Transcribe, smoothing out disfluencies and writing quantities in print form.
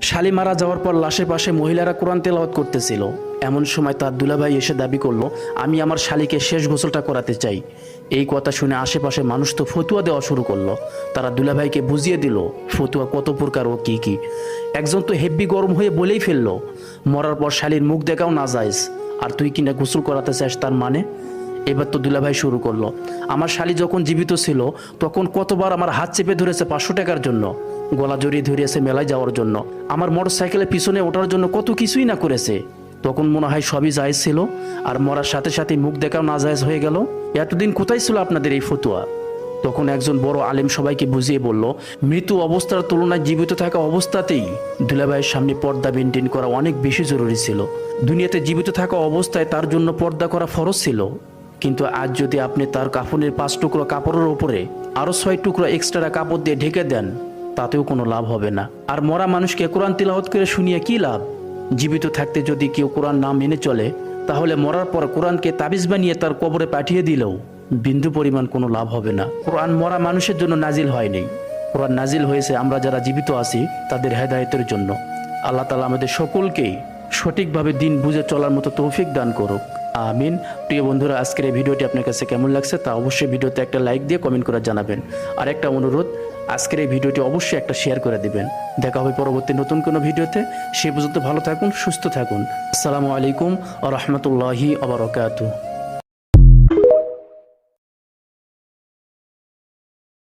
শালি মারা যাওয়ার পর লাশের পাশে মহিলারা কোরআন তেলাওয়াত করতেছিল। এমন সময় তার দুলাভাই এসে দাবি করলো, আমি আমার শালিকে শেষ গোসলটা করাতে চাই। এই কথা শুনে আশেপাশে মানুষ তো ফতুয়া দেওয়া শুরু করলো। তারা দুলাভাইকে বুঝিয়ে দিল ফতুয়া কত প্রকার ও কি কি। একজন তো হেব্বি গরম হয়ে বলেই ফেললো, মরার পর শালির মুখ দেখাও না যায়স, আর তুই কিনা গোসল করাতে চাস তার মানে। এবার তো দুলাভাই শুরু করলো, আমার শালি যখন জীবিত ছিল তখন কতবার আমার হাত চেপে ধরেছে 500 টাকার জন্য, গলা জড়িয়ে ধরিয়েছে মেলায় যাওয়ার জন্য, আমার মোটর সাইকেলের পিছনে ওঠার জন্য কত কিছুই না করেছে। তখন মনে হয় সবই জায়েজ ছিল, আর মরার সাথে সাথে মুখ দেখাও না জায়েজ হয়ে গেল। এতদিন কোথায় ছিল আপনাদের এই ফতুয়া? তখন একজন বড় আলেম সবাইকে বুঝিয়ে বলল, মৃত্যু অবস্থার তুলনায় জীবিত থাকা অবস্থাতেই দুলাভাইয়ের সামনে পর্দা মেনটেন করা অনেক বেশি জরুরি ছিল। দুনিয়াতে জীবিত থাকা অবস্থায় তার জন্য পর্দা করা ফরজ ছিল, কিন্তু আজ যদি আপনি তার কাফনের 5 টুকরো কাপড়ের উপরে আরো 6 টুকরো এক্সট্রা কাপড় দিয়ে ঢেকে দেন, তাতেও কোনো লাভ হবে না। আর মরা মানুষকে কোরআন তিলাওয়াত করে শুনিয়ে কি লাভ? জীবিত থাকতে যদি কেউ কোরআন না মেনে চলে, তাহলে মরার পর কোরআনকে তাবিজ বানিয়ে তার কবরে পাঠিয়ে দিলেও বিন্দু পরিমাণ কোনো লাভ হবে না। কোরআন মরা মানুষের জন্য নাজিল হয়নি, কোরআন নাজিল হয়েছে আমরা যারা জীবিত আছি তাদের হেদায়েতের জন্য। আল্লাহ তাআলা আমাদের সকলকেই সঠিকভাবে দিন বুঝে চলার মতো তৌফিক দান করুক, আমিন। প্রিয় বন্ধুরা, আজকের এই ভিডিওটি আপনার কাছে কেমন লাগছে তা অবশ্যই ভিডিওতে একটা লাইক দিয়ে কমেন্ট করে জানাবেন। আর একটা অনুরোধ, আজকের এই ভিডিওটি অবশ্যই একটা শেয়ার করে দিবেন। দেখা হবে পরবর্তী নতুন কোনো ভিডিওতে। সে পর্যন্ত ভালো থাকুন, সুস্থ থাকুন। আসসালামু আলাইকুম ওয়া রাহমাতুল্লাহি ওয়া বারাকাতুহু।